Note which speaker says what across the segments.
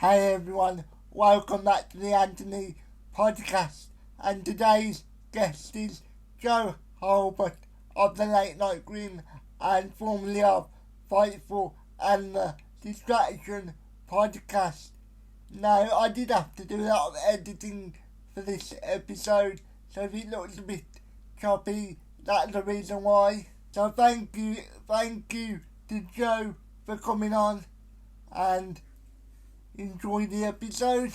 Speaker 1: Hey everyone, welcome back to the Anthony podcast, and today's guest is Joe Hulbert of the Late Night Grin and formerly of Fightful and the Distraction podcast. Now, I did have to do a lot of editing for this episode, so if it looks a bit choppy, that's the reason why. So thank you to Joe for coming on, and enjoy the episode.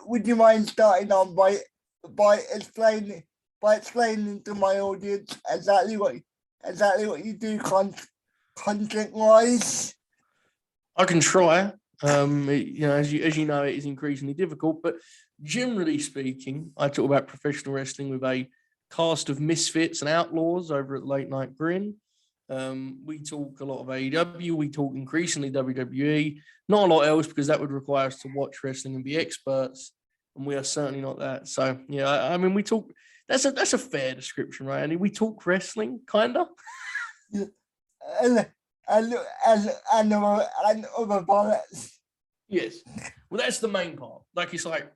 Speaker 1: Would you mind starting on by explaining to my audience exactly what you do content wise?
Speaker 2: I can try. As you know, it is increasingly difficult. But generally speaking, I talk about professional wrestling with a cast of misfits and outlaws over at Late Night Grin. We talk a lot of AEW. We talk increasingly WWE. Not a lot else because that would require us to watch wrestling and be experts, and we are certainly not that. So yeah, I mean, we talk. That's a fair description, right? And we talk wrestling, kind of.
Speaker 1: And other products.
Speaker 2: Yes. Well, that's the main part. Like, it's like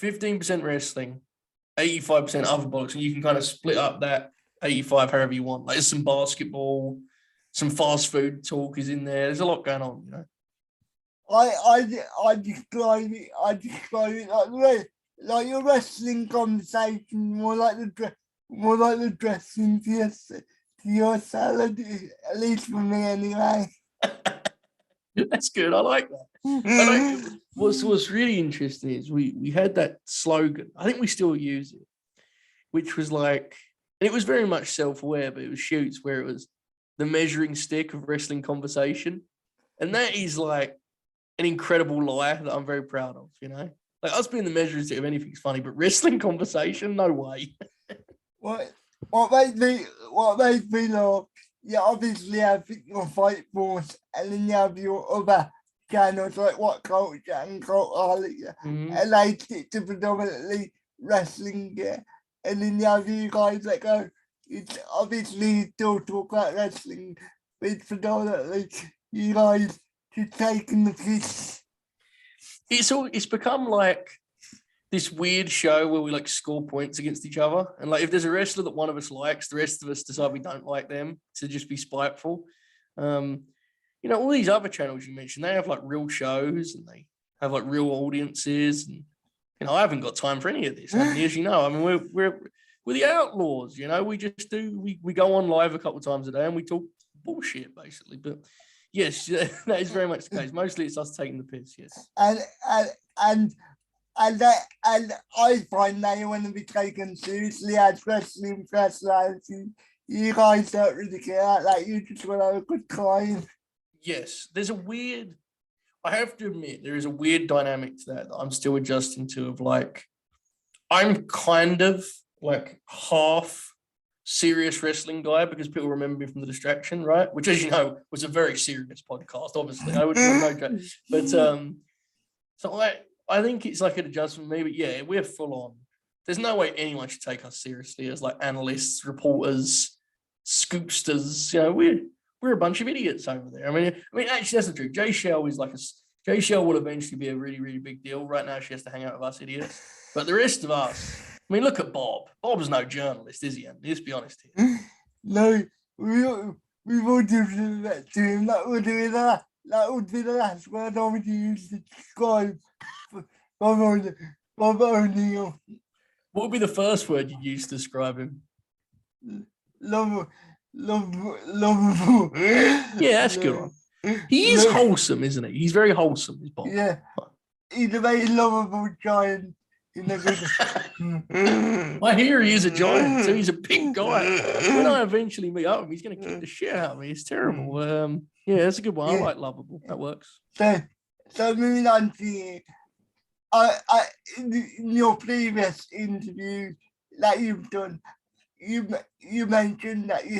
Speaker 2: 15% wrestling, 85% other boxing. You can kind of split up that 85 however you want. Like, there's some basketball, some fast food talk is in there. There's a lot going on, you know.
Speaker 1: I describe it like your wrestling conversation, more like the dressing to your salad, at least for me anyway.
Speaker 2: That's good. I like that. What's really interesting is we had that slogan. I think we still use it, which was like, and it was very much self-aware, but it was shoots where it was the measuring stick of wrestling conversation. And that is like an incredible lie that I'm very proud of, you know? Like, us being the measuring stick of anything's funny, but wrestling conversation, no way.
Speaker 1: What makes me laugh, you obviously have your Fight Force, and then you have your other channels like What Culture and Cult Harley, and they stick to predominantly wrestling, and then you have you guys that go, it's obviously still talk about wrestling, but it's predominantly you guys just taking the piss.
Speaker 2: It's become like this weird show where we like score points against each other. And like, if there's a wrestler that one of us likes, the rest of us decide we don't like them to just be spiteful. All these other channels you mentioned, they have like real shows and they have like real audiences. And, I haven't got time for any of this. As you know, I mean, we're the outlaws, we just we go on live a couple of times a day and we talk bullshit basically. But yes, that is very much the case. Mostly it's us taking the piss, yes.
Speaker 1: And I find they want to be taken seriously as wrestling personalities. You guys don't really care like you just want to have a good time.
Speaker 2: Yes, I have to admit, there is a weird dynamic to that I'm still adjusting to, of like, I'm kind of like half serious wrestling guy because people remember me from The Distraction, right? Which, as you know, was a very serious podcast, obviously. I would no joke. But so I think it's like an adjustment, maybe. Yeah, we're full on. There's no way anyone should take us seriously as like analysts, reporters, scoopsters. We're a bunch of idiots over there. I mean, actually, that's the truth. Jay Shell will eventually be a really, really big deal. Right now, she has to hang out with us idiots. But the rest of us, I mean, look at Bob. Bob's no journalist, is he? Let's be honest here.
Speaker 1: No, we won't do that to him. That would be the last word I would use to describe Bob O'Neill.
Speaker 2: What would be the first word you'd use to describe him?
Speaker 1: Lovable.
Speaker 2: Yeah, that's good one. He is wholesome, isn't he? He's very wholesome, is Bob.
Speaker 1: Yeah. He's a very lovable giant.
Speaker 2: I hear he is a giant, so he's a big guy. When I eventually meet up with him, he's going to kick the shit out of me. It's terrible. Yeah, that's a good one. I like lovable. That works.
Speaker 1: So moving on to you. In your previous interview that you've done, you mentioned that you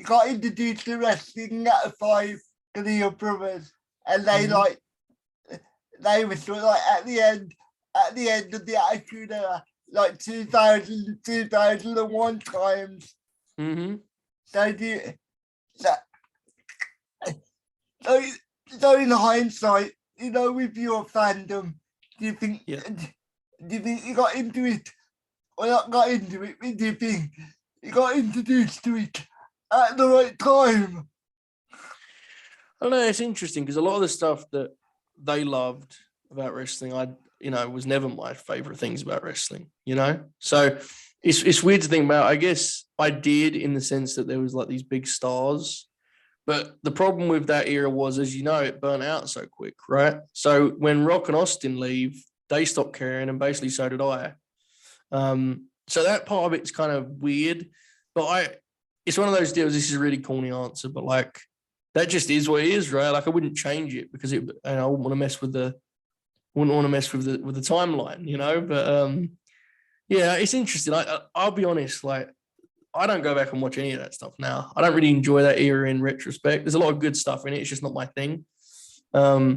Speaker 1: got introduced to wrestling at 5 to your brothers, and they were sort of like at the end of the Attitude Era, like 2001 times.
Speaker 2: Mm-hmm.
Speaker 1: So So in hindsight, with your fandom, do you think you got into it or not got into it? Do you think you got introduced to it at the right time?
Speaker 2: I don't know. It's interesting because a lot of the stuff that they loved about wrestling, was never my favorite things about wrestling. So it's weird to think about. I guess I did in the sense that there was like these big stars. But the problem with that era was, as you know, it burnt out so quick, right? So when Rock and Austin leave, they stopped caring, and basically so did I. So that part of it's kind of weird, but it's one of those deals. This is a really corny answer, but like that just is what it is, right? Like I wouldn't change it because I wouldn't want to mess with the timeline, But yeah, it's interesting. I'll be honest, like. I don't go back and watch any of that stuff now. I don't really enjoy that era in retrospect. There's a lot of good stuff in it. It's just not my thing. But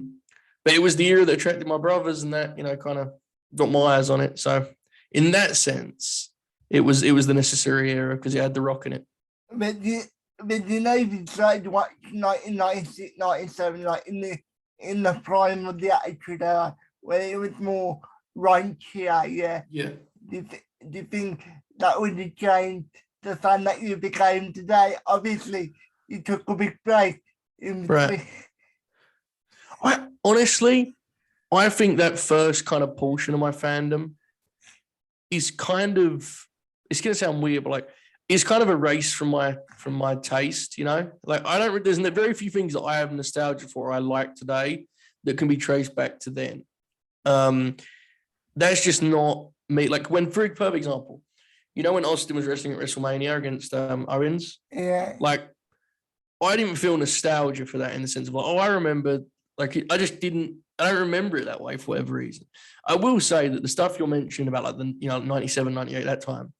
Speaker 2: it was the era that attracted my brothers and that, kind of got my eyes on it. So in that sense, it was the necessary era because it had The Rock in it.
Speaker 1: But you even started watching 1996, 97, like in the prime of the Attitude Era, where it was more raunchier, yeah.
Speaker 2: Yeah.
Speaker 1: Do you think that would have changed the fan that you became today? Obviously, you took a big break in between.
Speaker 2: Right. I think that first kind of portion of my fandom is kind of, it's going to sound weird, but like, it's kind of erased from my taste, Like there's very few things that I have nostalgia for or I like today that can be traced back to then. That's just not me. Like for perfect example, when Austin was wrestling at WrestleMania against Owens?
Speaker 1: Yeah.
Speaker 2: Like, I didn't feel nostalgia for that in the sense of like, I remember, like, I don't remember it that way for whatever reason. I will say that the stuff you're mentioning about like the, 97, 98, that time,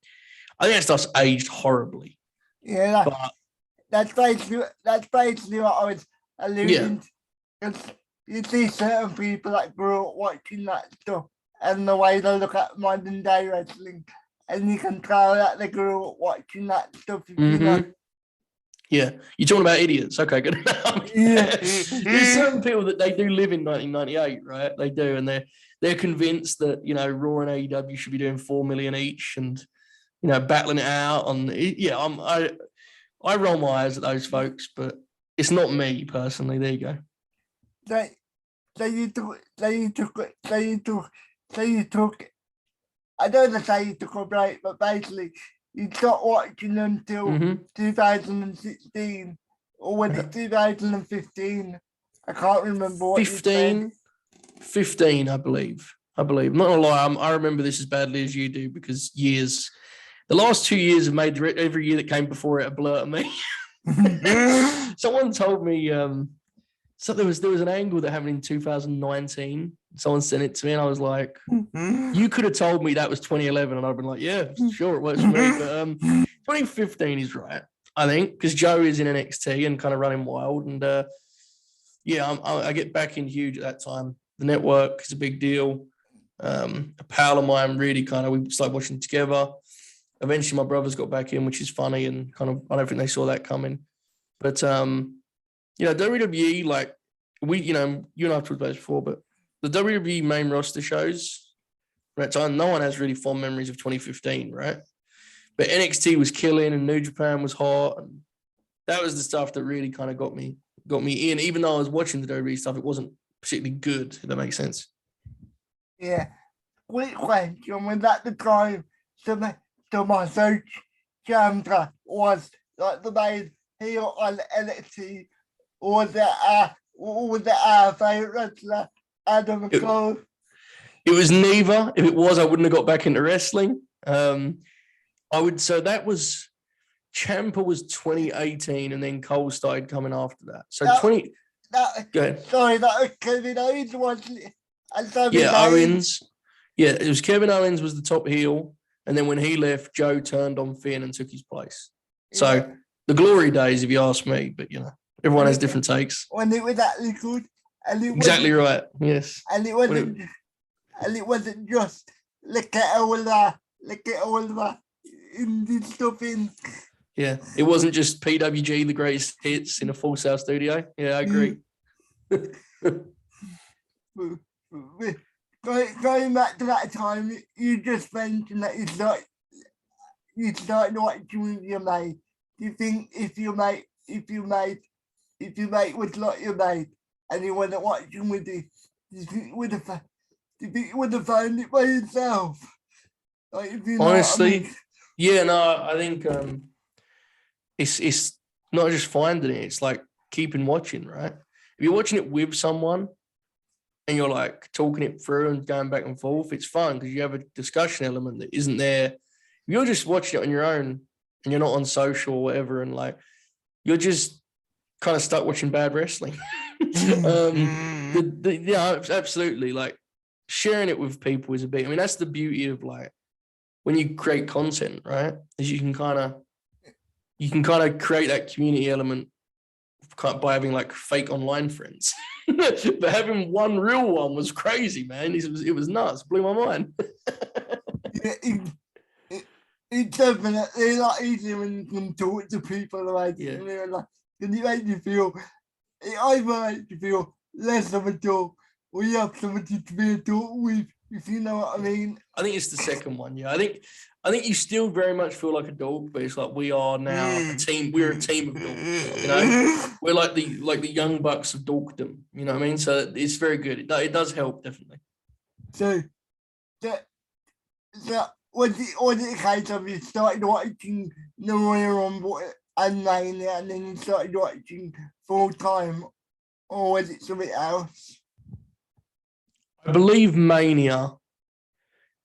Speaker 2: I think that stuff's aged horribly.
Speaker 1: Yeah, that's basically what I was alluding to. Because you see certain people that grew up watching that stuff and the way they look at modern day wrestling, and you can tell that they grew up watching that stuff.
Speaker 2: Yeah, you're talking about idiots. Okay, good.
Speaker 1: Yeah.
Speaker 2: There's certain people that they do live in 1998, right? They do, and they're convinced that Raw and AEW should be doing $4 million each, and battling it out. I roll my eyes at those folks, but it's not me personally. There you go.
Speaker 1: So you took. I don't want to say you took a break, but basically you stopped watching until 2016, or was it 2015? I can't remember what
Speaker 2: 15, I believe. I'm not gonna lie, I remember this as badly as you do because the last 2 years have made every year that came before it a blur to me. Someone told me so there was an angle that happened in 2019. Someone sent it to me and I was like, you could have told me that was 2011 and I'd been like, yeah, sure, it works for me. But 2015 is right, I think, because Joe is in NXT and kind of running wild. And I get back in huge at that time. The network is a big deal. A pal of mine really we started watching together. Eventually my brothers got back in, which is funny, and kind of I don't think they saw that coming. But WWE, like you and I have talked about this before, but the WWE main roster shows at that time, no one has really fond memories of 2015, right? But NXT was killing and New Japan was hot, and that was the stuff that really kind of got me in. Even though I was watching the WWE stuff, it wasn't particularly good, if that makes sense.
Speaker 1: Yeah. Quick question, was that the time Tommaso Ciampa was like the main heel on NXT, or was it our favourite wrestler, Adam Cole?
Speaker 2: It was neither. If it was, I wouldn't have got back into wrestling. So that was Ciampa was 2018, and then Cole started coming after that. So go ahead.
Speaker 1: Sorry, that was Kevin Owens, wasn't it?
Speaker 2: Owens. Yeah, it was Kevin Owens was the top heel, and then when he left, Joe turned on Finn and took his place. So the glory days, if you ask me, but everyone has different takes.
Speaker 1: When it was actually good.
Speaker 2: Exactly right. Yes.
Speaker 1: And it wasn't just look at all the indie stuff in.
Speaker 2: Yeah, it wasn't just PWG, the greatest hits in a Full Sail studio. Yeah, I agree.
Speaker 1: Going back to that time, you just mentioned that you started watching with your mate. Do you think if your mate was like your mate and you wasn't watching with you, do you think you would have found it by yourself? Like, if you know
Speaker 2: Honestly,
Speaker 1: what I mean?
Speaker 2: yeah, no, I think it's not just finding it, it's like keeping watching, right? If you're watching it with someone and you're like talking it through and going back and forth, it's fun because you have a discussion element that isn't there. If you're just watching it on your own and you're not on social or whatever, and like you're just kind of stuck watching bad wrestling. Yeah, absolutely. Like sharing it with people is a big. I mean, that's the beauty of like when you create content, right? Is you can kind of create that community element by having like fake online friends. But having one real one was crazy, man. It was nuts. Blew my mind.
Speaker 1: It's definitely a lot easier when you can talk to people like
Speaker 2: Yeah.
Speaker 1: in real life. Because it makes you feel, it either makes you feel less of a dog or you have somebody to be a dog with, if you know what I mean.
Speaker 2: I think it's the second one. Yeah, I think you still very much feel like a dog, but it's like we are now a team. We're a team of dogs. You know, we're like the young bucks of dogdom. You know what I mean? So it's very good. It does help definitely.
Speaker 1: So was it a case of you started watching the Royal Rumble and Mania and then you started watching full time, or was it something else?
Speaker 2: I believe Mania,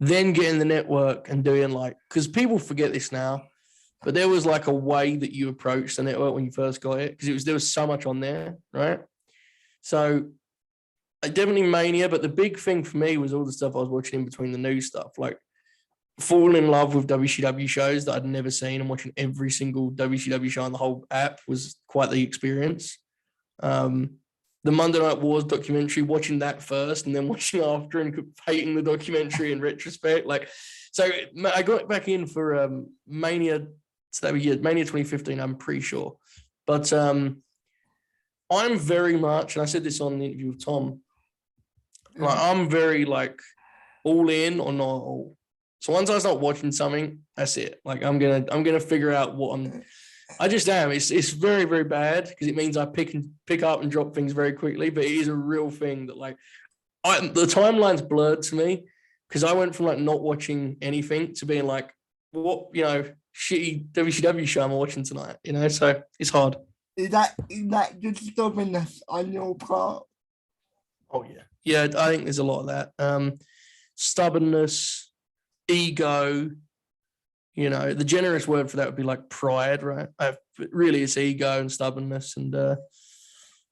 Speaker 2: then getting the network and doing like, because people forget this now, but there was like a way that you approached the network when you first got it, because there was so much on there, right? So definitely Mania, but the big thing for me was all the stuff I was watching in between the new stuff, like falling in love with WCW shows that I'd never seen and watching every single WCW show on the whole app was quite the experience. The Monday Night Wars documentary, watching that first and then watching after and hating the documentary in retrospect. Like, so I got back in for Mania, so that was Mania 2015, I'm pretty sure. But I'm very much, and I said this on the interview with Tom, like I'm very like all in or not all. So once I start watching something, that's it. Like I'm gonna figure out what I just am. It's very, very bad because it means I pick up and drop things very quickly, but it is a real thing that like the timeline's blurred to me because I went from like not watching anything to being like, what, shitty WCW show I'm watching tonight, so it's hard.
Speaker 1: Is that just stubbornness on your part?
Speaker 2: Oh yeah. Yeah, I think there's a lot of that. Stubbornness, ego, the generous word for that would be like pride, right? Really, it's ego and stubbornness and, the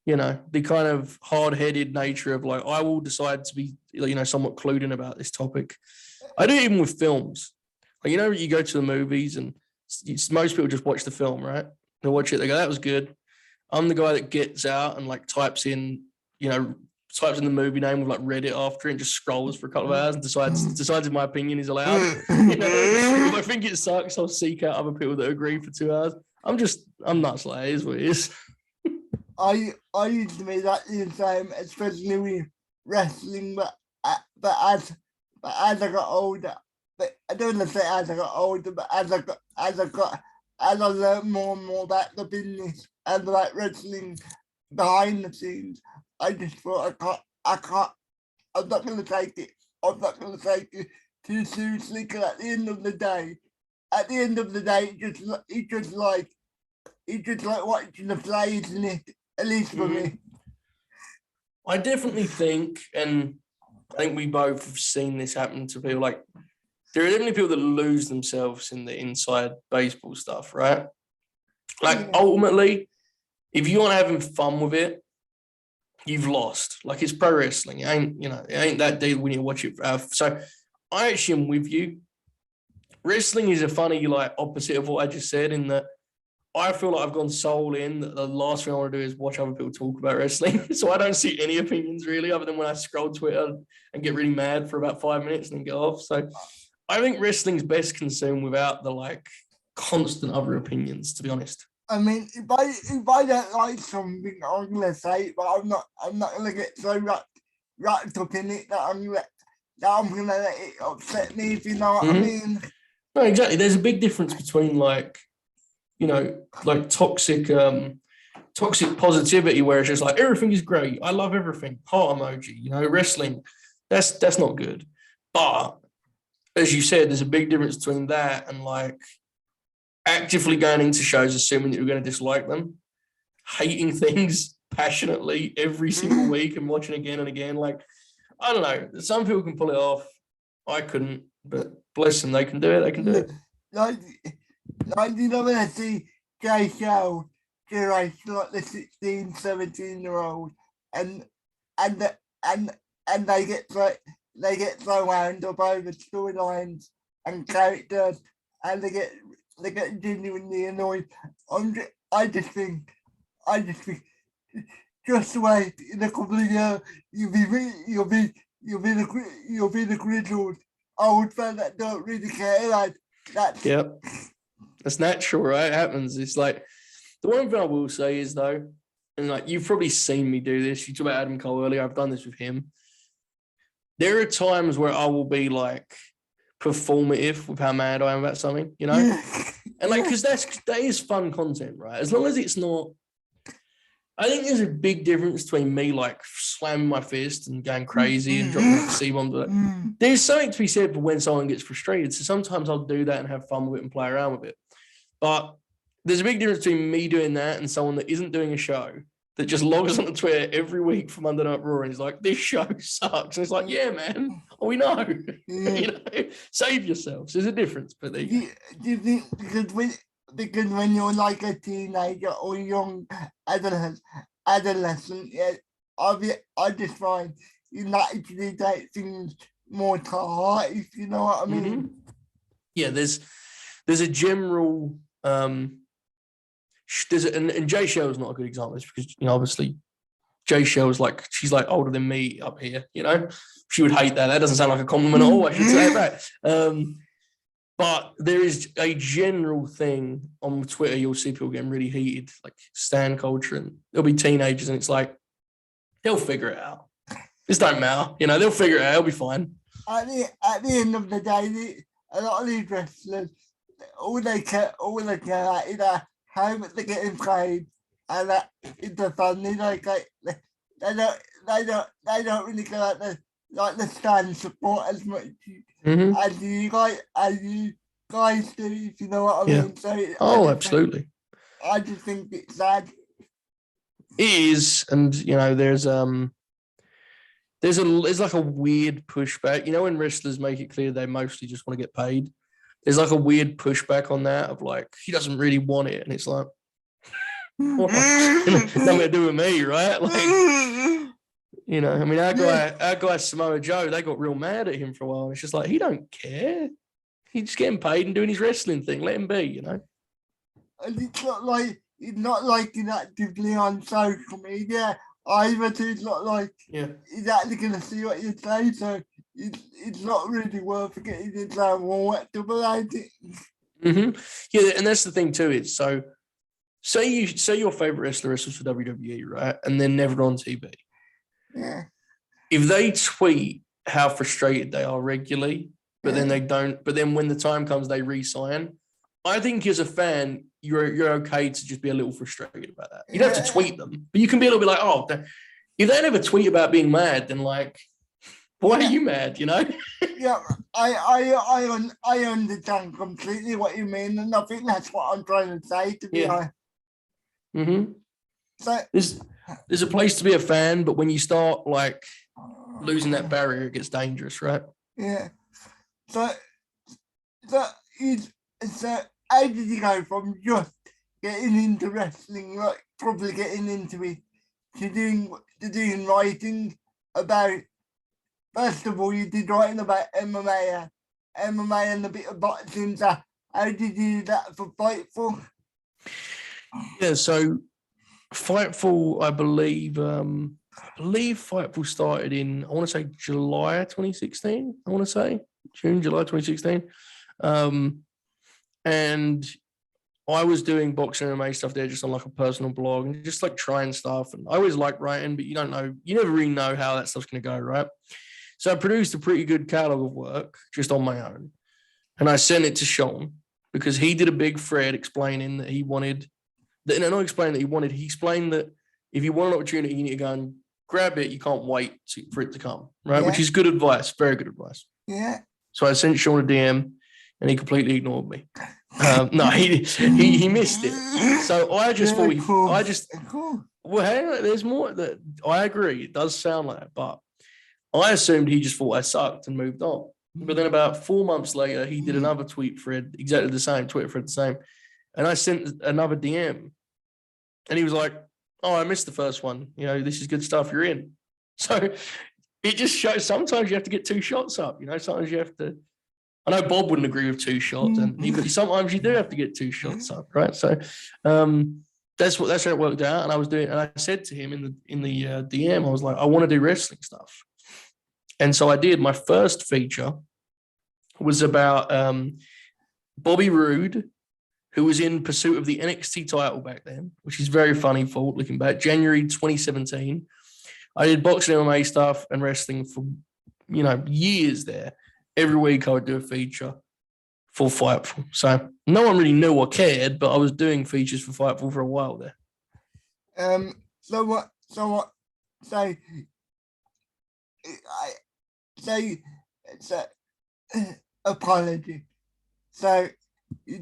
Speaker 2: kind of hard-headed nature of like, I will decide to be, somewhat clued in about this topic. I do it even with films. Like, you go to the movies and most people just watch the film, right? They watch it, they go, that was good. I'm the guy that gets out and like types in the movie name with like Reddit after and just scrolls for a couple of hours and decides if my opinion is allowed. If I think it sucks, I'll seek out other people that agree for 2 hours. I'm nuts, like it is what it is.
Speaker 1: I used to be that the same, especially with wrestling, but as I got older, but I don't want to say as I got older, but as I learned more and more about the business and about wrestling behind the scenes, I just thought I'm not going to take it too seriously, because at the end of the day, it's just like watching the play, isn't it? At least for me.
Speaker 2: I definitely think, and I think we both have seen this happen to people, like there are definitely people that lose themselves in the inside baseball stuff, right? Like ultimately, if you aren't having fun with it, you've lost. Like it's pro wrestling. It ain't that deep when you watch it. So I actually am with you. Wrestling is a funny like opposite of what I just said, in that I feel like I've gone soul in that the last thing I want to do is watch other people talk about wrestling. So I don't see any opinions really, other than when I scroll Twitter and get really mad for about 5 minutes and then get off. So I think wrestling's best consumed without the like constant other opinions, to be honest.
Speaker 1: I mean, if I don't like something, I'm gonna say it, but I'm not gonna get so wrapped up in it that I'm gonna let it upset me. If you know what I mean.
Speaker 2: No, exactly. There's a big difference between like, you know, like toxic positivity where it's just like everything is great. I love everything. Heart emoji, you know, wrestling. That's not good. But as you said, there's a big difference between that and like actively going into shows assuming that you're going to dislike them, hating things passionately every single week and watching again and again. Like, I don't know. Some people can pull it off. I couldn't, but bless them, they can do it. They can do it.
Speaker 1: Like you know when I see Jay Show generation like the 16, 17-year-old and and the, and they get so wound up over storylines and characters and they get genuinely annoyed. I just think just wait in a couple of years you'll be the grizzled old fan that don't really care. Like that's
Speaker 2: Yep. That's natural, right? It happens. It's like the one thing I will say is though, and like you've probably seen me do this. You talked about Adam Cole earlier. I've done this with him. There are times where I will be like performative with how mad I am about something, you know, and like because that is fun content, right? As long as it's not. I think there's a big difference between me like slamming my fist and going crazy and dropping C-bombs. There's something to be said for when someone gets frustrated. So sometimes I'll do that and have fun with it and play around with it. But there's a big difference between me doing that and someone that isn't doing a show that just logs on Twitter every week from Monday Night Raw and is like, this show sucks. And it's like, yeah, man, we know. You know, save yourselves. There's a difference. But there you
Speaker 1: do you think because when you're like a teenager or young adolescent, yeah, I just find you naturally take things more to heart, if you know what I mean.
Speaker 2: Yeah, there's a general and Jay Shell's not a good example because you know obviously Jay Shell's like she's like older than me up here, you know. She would hate that. That doesn't sound like a compliment at all. I should say that. But there is a general thing on Twitter. You'll see people getting really heated, like stan culture, and there'll be teenagers, and it's like they'll figure it out. This don't matter, you know. They'll figure it out. It'll be fine.
Speaker 1: At the end of the day, a lot of these wrestlers, all they care is how much they're getting paid, and that it's the funny they don't really care like the stand support as much as you guys do, if you know what I mean. So
Speaker 2: absolutely.
Speaker 1: I just think it's sad.
Speaker 2: It is, and you know, there's like a weird pushback. You know, when wrestlers make it clear they mostly just want to get paid, there's like a weird pushback on that of like he doesn't really want it, and it's like nothing to do with me, right? Like, you know, I mean, our guy Samoa Joe, they got real mad at him for a while. And it's just like he don't care. He's just getting paid and doing his wrestling thing. Let him be, you know.
Speaker 1: And it's not like he's actively on social media either. So it's not like he's actually going to see what you say. So it's not really worth getting into all worked up about it.
Speaker 2: Yeah, and that's the thing too. Is so say your favorite wrestler wrestles for WWE, right? And they're never on TV.
Speaker 1: Yeah.
Speaker 2: If they tweet how frustrated they are regularly, but then they don't, but then when the time comes, they re-sign. I think as a fan, you're okay to just be a little frustrated about that. You don't have to tweet them, but you can be a little bit like, oh, if they never tweet about being mad, then like, why are you mad? You know?
Speaker 1: Yeah, I understand completely what you mean, and I think that's what I'm trying to say. To be honest.
Speaker 2: So there's a place to be a fan, but when you start like losing that barrier, it gets dangerous, right?
Speaker 1: Yeah. So how did you go from just getting into wrestling, like probably getting into it, to doing writing about? First of all, you did writing about MMA and a bit of boxing. So how did you do that for Fightful?
Speaker 2: Yeah, so Fightful, I believe Fightful started in, I want to say July 2016. I want to say July 2016. And I was doing boxing MMA stuff there just on like a personal blog and just like trying stuff. And I always like writing, but you never really know how that stuff's going to go, right? So I produced a pretty good catalog of work just on my own. And I sent it to Sean because he did a big thread explaining that he wanted, he explained that if you want an opportunity, you need to go and grab it. You can't wait for it to come, right?
Speaker 1: Yeah.
Speaker 2: Which is good advice, very good advice.
Speaker 1: Yeah.
Speaker 2: So I sent Sean a DM and he completely ignored me. No, he missed it. So I just there's more that I agree. It does sound like that, but I assumed he just thought I sucked and moved on. But then about 4 months later, he did another tweet thread, exactly the same, Twitter thread the same. And I sent another DM and he was like, oh, I missed the first one. This is good stuff. You're in. So it just shows sometimes you have to get 2 shots up. Sometimes you have to. I know Bob wouldn't agree with 2 shots, but sometimes you do have to get 2 shots up, right? So that's how it worked out. And I said to him in the DM, I was like, I want to do wrestling stuff, and so I did. My first feature was about Bobby Roode, who was in pursuit of the NXT title back then, which is very funny for looking back. January 2017, I did boxing, MMA stuff, and wrestling for years there. Every week I would do a feature for Fightful. So no one really knew or cared, but I was doing features for Fightful for a while there.
Speaker 1: Apology. So you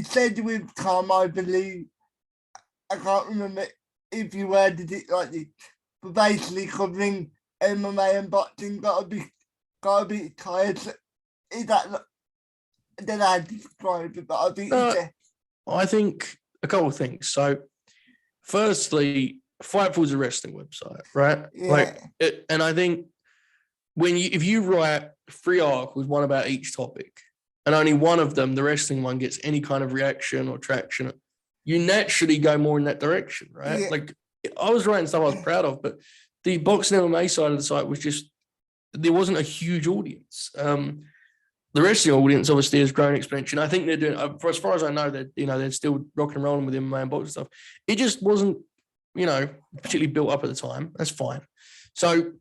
Speaker 1: said with Tom, I believe, I can't remember if you worded it like this, but basically covering MMA and boxing gotta be tired. Is that? I don't know how to describe it, but
Speaker 2: I think a couple of things. So, firstly, Fightful is a wrestling website, right?
Speaker 1: Yeah.
Speaker 2: And I think if you write 3 articles, one about each topic, and only one of them, the wrestling one, gets any kind of reaction or traction, you naturally go more in that direction, right?
Speaker 1: Yeah.
Speaker 2: Like I was writing stuff I was proud of, but the boxing MMA side of the site was just, there wasn't a huge audience. The wrestling audience obviously has grown exponentially. I think they're doing, for as far as I know, they're still rock and rolling with MMA and boxing stuff. It just wasn't, particularly built up at the time. That's fine. So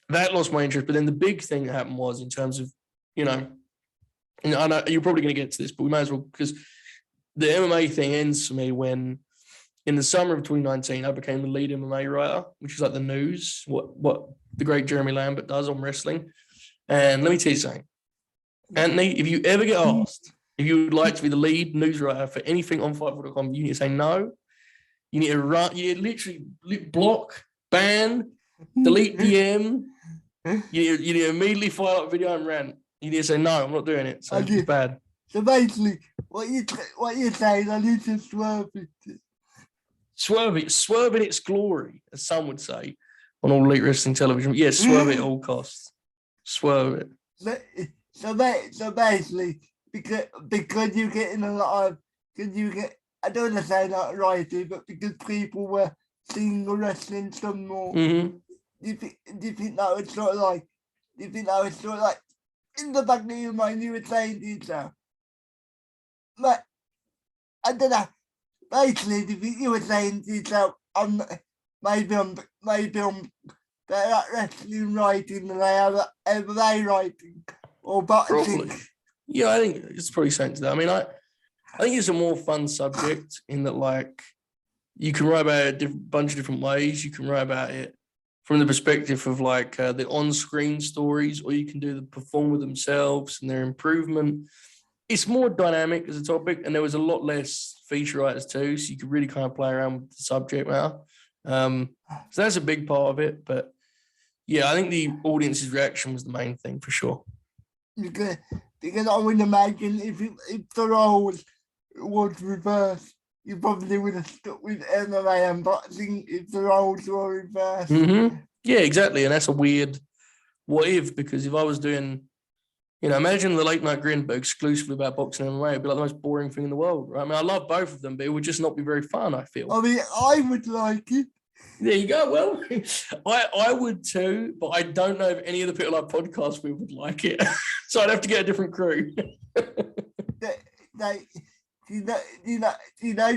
Speaker 2: that lost my interest. But then the big thing that happened was in terms of, and I know you're probably going to get to this, but we might as well, because the MMA thing ends for me when in the summer of 2019, I became the lead MMA writer, which is like the news, what the great Jeremy Lambert does on wrestling. And let me tell you something, Anthony, if you ever get asked if you would like to be the lead news writer for anything on Fightful.com, you need to say no. You need to run, you need to literally block, ban, delete DM. You need to immediately file up a video and rant. You need to say, no, I'm not doing it. So it's bad.
Speaker 1: So basically, what you're saying, I need to swerve it.
Speaker 2: Swerve in its glory, as some would say, on all elite wrestling television. Yes, swerve it at all costs. Swerve it.
Speaker 1: So basically, because you're getting a lot of, I don't want to say that right, but because people were seeing the wrestling some more,
Speaker 2: mm-hmm.
Speaker 1: do you think that was sort of like, in the back of your mind, you were saying to yourself, but I don't know, basically, do you think you were saying to yourself, maybe I'm better at wrestling writing than I am at MMA writing or boxing?
Speaker 2: Probably. Yeah, I think it's probably something to that. I mean, I think it's a more fun subject in that, like, you can write about it a bunch of different ways. You can write about it from the perspective of like the on-screen stories, or you can do the performer themselves and their improvement. It's more dynamic as a topic, and there was a lot less feature writers too, so you could really kind of play around with the subject matter. So that's a big part of it. But yeah, I think the audience's reaction was the main thing for sure.
Speaker 1: Because I would imagine if the role was reversed, you probably would have stuck with MMA and boxing if the roles were reversed.
Speaker 2: Mm-hmm. Yeah, exactly. And that's a weird what if, because if I was doing, imagine the late night Grin, but exclusively about boxing and MMA, it'd be like the most boring thing in the world, right? I mean, I love both of them, but it would just not be very fun, I feel.
Speaker 1: I mean, I would like it.
Speaker 2: There you go. Well, I would too, but I don't know if any of the people I podcast with would like it. So I'd have to get a different crew.
Speaker 1: like,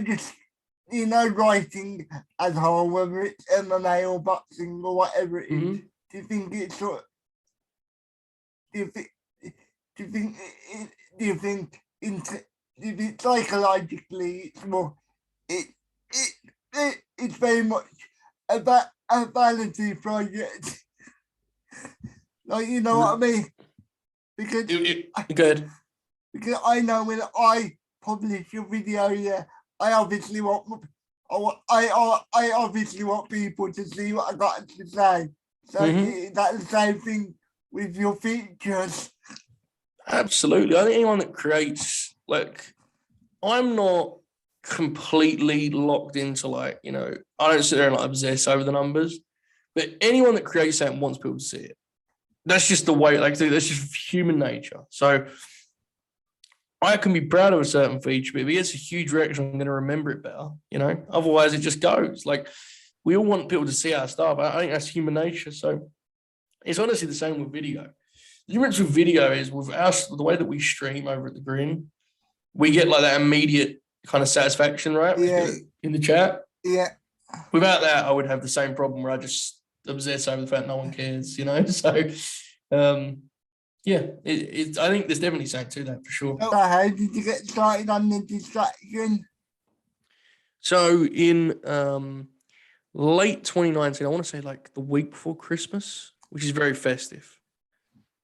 Speaker 1: just writing as a whole, whether it's MMA or boxing or whatever it is. Do you think it's sort of, do you think psychologically it's more it's very much about a vanity project? Like, you know what I mean? Because
Speaker 2: good.
Speaker 1: Because I know when I publish a video, yeah, I obviously want people to see what I got to say. So that's the same thing with your features.
Speaker 2: Absolutely. I think anyone that creates, like, I'm not completely locked into, like, you know, I don't sit there and like obsess over the numbers, but anyone that creates that wants people to see it. That's just the way, like, that's just human nature. So I can be proud of a certain feature, but if it gets a huge reaction, I'm going to remember it better, you know? Otherwise, it just goes. Like, we all want people to see our stuff. I think that's human nature. So it's honestly the same with video. The difference with video is with us, the way that we stream over at the Grin, we get like that immediate kind of satisfaction, right?
Speaker 1: Yeah.
Speaker 2: In the chat.
Speaker 1: Yeah.
Speaker 2: Without that, I would have the same problem where I just obsess over the fact no one cares, you know? So, yeah, I think there's definitely something to that for sure.
Speaker 1: So how did you get started on the distraction?
Speaker 2: So in late 2019, I want to say like the week before Christmas, which is very festive,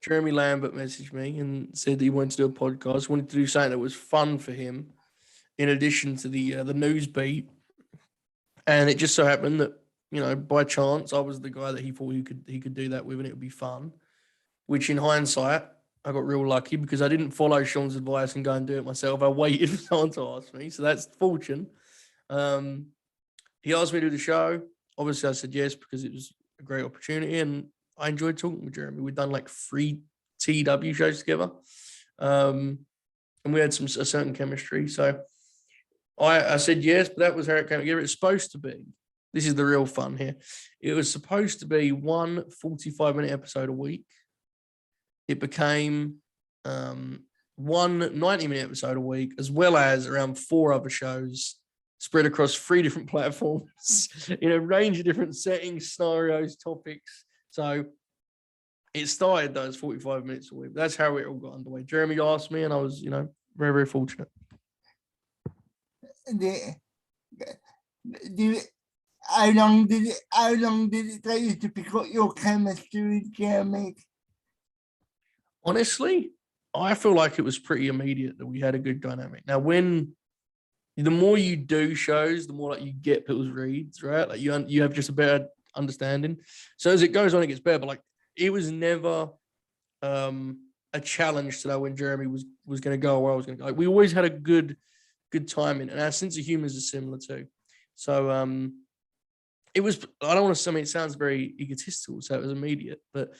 Speaker 2: Jeremy Lambert messaged me and said that he wanted to do a podcast, wanted to do something that was fun for him, in addition to the news beat. And it just so happened that, you know, by chance, I was the guy that he thought he could do that with, and it would be fun. Which, in hindsight, I got real lucky because I didn't follow Sean's advice and go and do it myself. I waited for someone to ask me, so that's fortune. He asked me to do the show. Obviously, I said yes because it was a great opportunity, and I enjoyed talking with Jeremy. We'd done like 3 TW shows together, and we had a certain chemistry. So I said yes, but that was how it came together. It's supposed to be. This is the real fun here. It was supposed to be one 45-minute episode a week. It became one 90-minute episode a week, as well as around 4 other shows spread across 3 different platforms in a range of different settings, scenarios, topics. So it started those 45 minutes a week. That's how it all got underway. Jeremy asked me, and I was, you know, very, very fortunate.
Speaker 1: How long did it take you to pick up your chemistry with Jeremy?
Speaker 2: Honestly, I feel like it was pretty immediate that we had a good dynamic. Now, the more you do shows, the more like you get people's reads, right? Like you have just a better understanding. So as it goes on, it gets better. But like it was never a challenge to know when Jeremy was going to go or where I was going to go. Like, we always had a good timing, and our sense of humor is similar too. So it was. I don't want to. I mean, it sounds very egotistical, so it was immediate, but.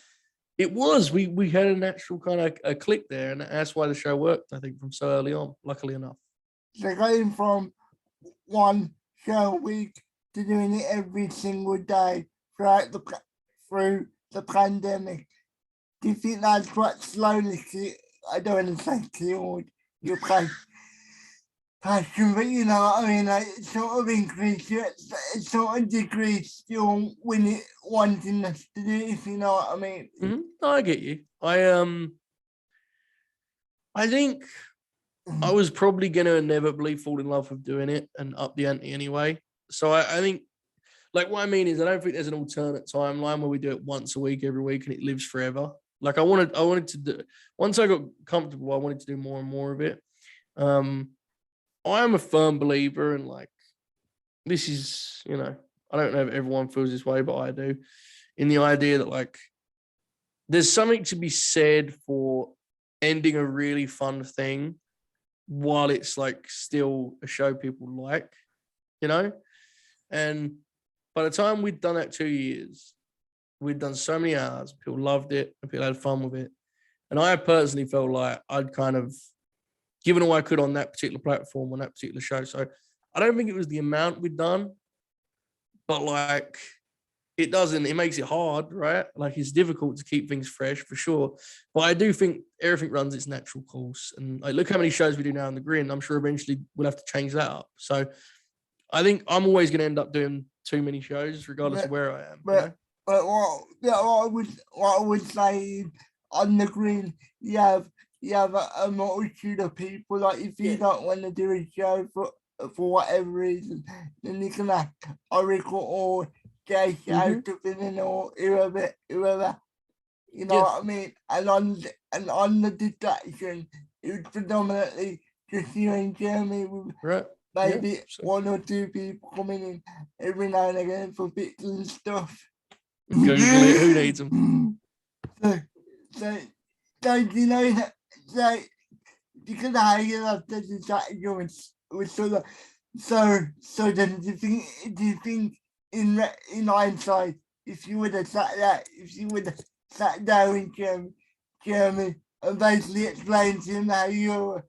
Speaker 2: It was. We had a natural kind of a click there, and that's why the show worked, I think, from so early on, luckily enough.
Speaker 1: So going from one show a week to doing it every single day through the pandemic, do you think that's what slowly, I don't want to say killed your passion, but you know what I mean, like it sort of increased it sort of decreased your wanting us to do it, if you know what I mean?
Speaker 2: Mm-hmm. No, I get you. I think I was probably going to inevitably fall in love with doing it and up the ante anyway. So I think, like, what I mean is I don't think there's an alternate timeline where we do it once a week, every week, and it lives forever. Like I wanted to do, once I got comfortable, I wanted to do more and more of it. I am a firm believer in, like, this is, you know, I don't know if everyone feels this way, but I do, in the idea that, like, there's something to be said for ending a really fun thing while it's, like, still a show people like, you know? And by the time we'd done that 2 years, we'd done so many hours, people loved it, and people had fun with it. And I personally felt like I'd kind of given all I could on that particular platform, on that particular show. So I don't think it was the amount we'd done, but, like, it doesn't. It makes it hard, right? Like it's difficult to keep things fresh for sure. But I do think everything runs its natural course. And like, look how many shows we do now in the Grin. I'm sure eventually we'll have to change that up. So I think I'm always going to end up doing too many shows, regardless of where I am.
Speaker 1: But what I would say on the Grin, you have a multitude of people. Like if you don't want to do a show for whatever reason, then you can ask Oracle or Jay out to Finnan or whoever. You know what I mean? And on the distraction, it was predominantly just you and Jeremy with maybe one or two people coming in every now and again for bits and stuff.
Speaker 2: Google it. Who needs them?
Speaker 1: So you know that, so because how you have the distraction with so then do you think in hindsight, if you would have sat down with Jeremy and basically explained to him how you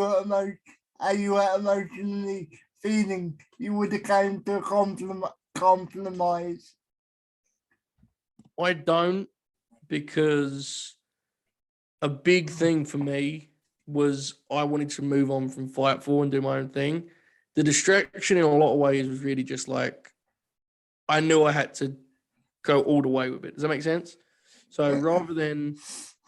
Speaker 1: were emotionally feeling, you would have came to a compromise?
Speaker 2: I don't, because a big thing for me was I wanted to move on from Fightful and do my own thing. The distraction in a lot of ways was really just like, I knew I had to go all the way with it. Does that make sense? So rather than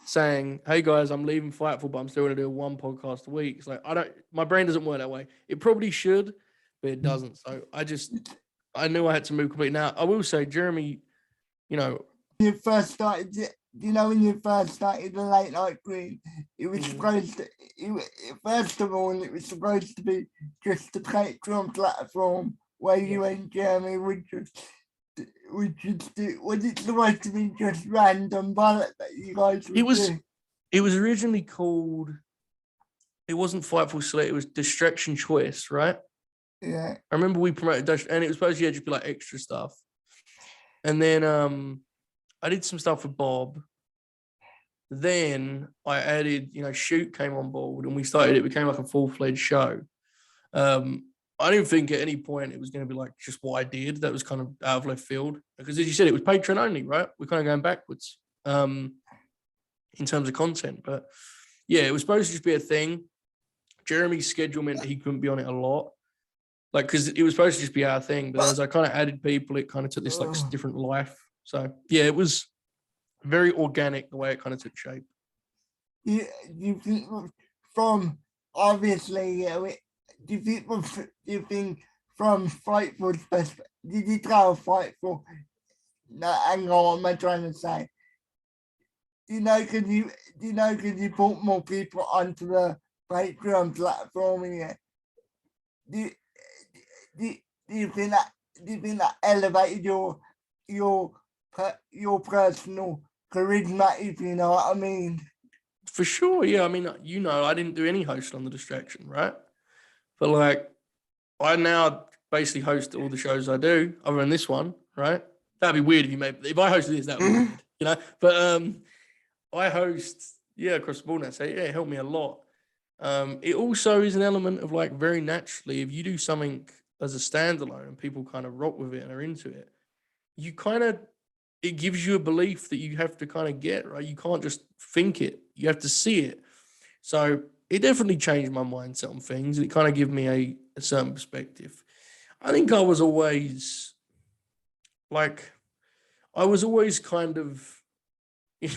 Speaker 2: saying, hey guys, I'm leaving Fightful, but I'm still going to do one podcast a week, it's like, my brain doesn't work that way. It probably should, but it doesn't. So I knew I had to move completely. Now, I will say, Jeremy, you know,
Speaker 1: when you first started the late night Grin, it was supposed to, first of all, it was supposed to be just the Patreon platform where you and Jeremy would just do. Was it supposed to be just random bullet that you guys would do?
Speaker 2: It was originally called, it wasn't Fightful Select, it was Distraction Choice, right?
Speaker 1: Yeah.
Speaker 2: I remember we promoted that, and it was supposed to just be like extra stuff. And then I did some stuff with Bob. Then I added, Shoot came on board and it became like a full-fledged show. I didn't think at any point it was going to be like just what I did. That was kind of out of left field. Because as you said, it was Patreon only, right? We're kind of going backwards in terms of content. But yeah, it was supposed to just be a thing. Jeremy's schedule meant that he couldn't be on it a lot. Like, because it was supposed to just be our thing. But as I kind of added people, it kind of took this like different life. So yeah, it was very organic the way it kind of took shape.
Speaker 1: You think from obviously, do you think from Fightful's perspective, did you tell Fightful? No, hang on, what am I trying to say? Could you put more people onto the Patreon platform here? Do you think that elevated your personal charisma, if you know what I mean?
Speaker 2: For sure, yeah. I mean, I didn't do any hosting on the Distraction, right? But like, I now basically host all the shows I do, other than this one, right? That'd be weird if I hosted this, that would be weird, But I host, across the board now. So yeah, it helped me a lot. It also is an element of like very naturally, if you do something as a standalone and people kind of rock with it and are into it, it gives you a belief that you have to kind of get, right? You can't just think it, you have to see it. So it definitely changed my mindset on things. It kind of gave me a certain perspective. I think I was always kind of a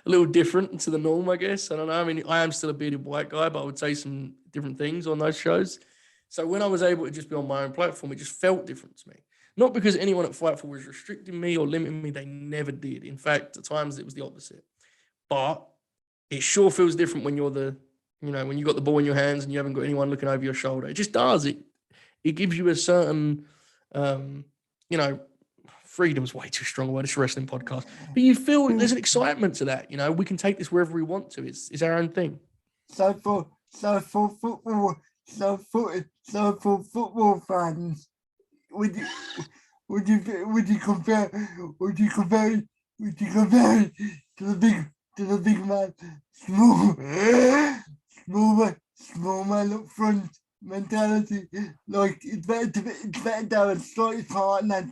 Speaker 2: little different to the norm, I guess. I don't know. I mean, I am still a bearded white guy, but I would say some different things on those shows. So when I was able to just be on my own platform, it just felt different to me. Not because anyone at Fightful was restricting me or limiting me. They never did. In fact, at times it was the opposite. But it sure feels different when you're when you got the ball in your hands and you haven't got anyone looking over your shoulder. It just does. It gives you a certain, freedom's way too strong a word. It's a wrestling podcast. But you feel there's an excitement to that. We can take this wherever we want to. It's our own thing.
Speaker 1: So for football fans, would you compare to the big man, small man up front mentality? Like it's better to have a slightly partner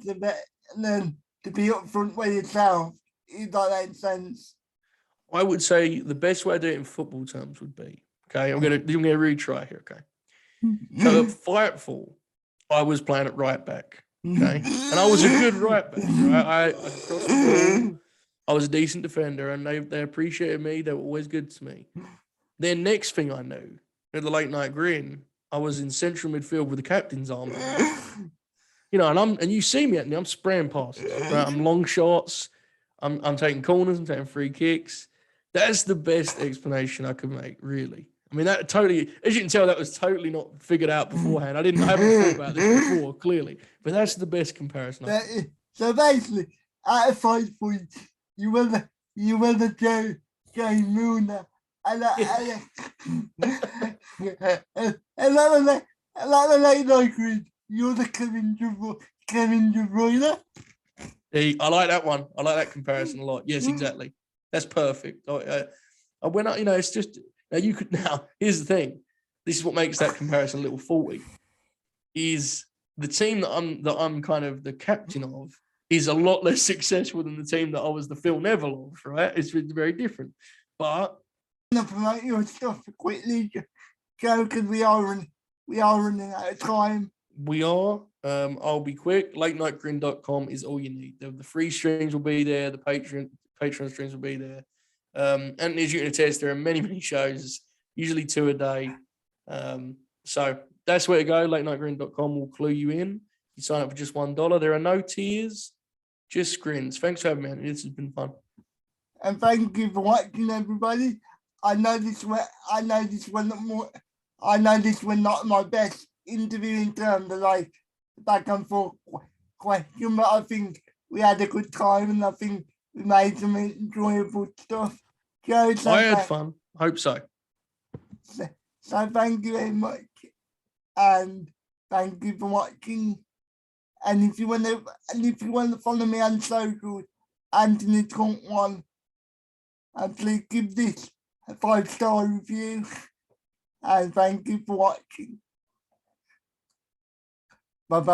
Speaker 1: than to be upfront with yourself. If that makes sense.
Speaker 2: I would say the best way to do it in football terms would be, okay, I'm gonna retry here, okay. So at Fightful, I was playing at right back, okay, and I was a good right back, right? I crossed the ball. I was a decent defender, and they appreciated me. They were always good to me. Then next thing I knew, at the late night Grin, I was in central midfield with the captain's arm. You know, and you see me, I'm spraying passes, right? I'm long shots. I'm taking corners. I'm taking free kicks. That's the best explanation I could make, really. I mean, that totally, as you can tell, that was totally not figured out beforehand. I haven't thought about this before, clearly. But that's the best comparison.
Speaker 1: So basically, at a 5 points, you were the Joe Milner. And like the late night Grin, you're the Kevin De Bruyne.
Speaker 2: Hey, I like that one. I like that comparison a lot. Yes, exactly. That's perfect. I went out, you know, it's just, now, here's the thing. This is what makes that comparison a little faulty. Is the team that I'm kind of the captain of is a lot less successful than the team that I was the Phil Neville of, right? It's very different. But
Speaker 1: I'm gonna promote your stuff quickly, Joe, because we are running out of time.
Speaker 2: We are. I'll be quick. LateNightGrin.com is all you need. The free streams will be there. The Patreon streams will be there. And as you can attest, there are many shows, usually 2 a day. So that's where to go. LateNightGrin.com will clue you in. You sign up for just $1. There are no tiers, just grins. Thanks for having me, Anthony. This has been fun.
Speaker 1: And thank you for watching, everybody. I know this was not my best interview in terms of like back and forth question, but I think we had a good time and I think we made some enjoyable stuff. Joe,
Speaker 2: I had fun. I hope so.
Speaker 1: So thank you very much, and thank you for watching. And if you want to follow me on social, Anthony Trump 1, and please give this a 5-star review. And thank you for watching. Bye bye.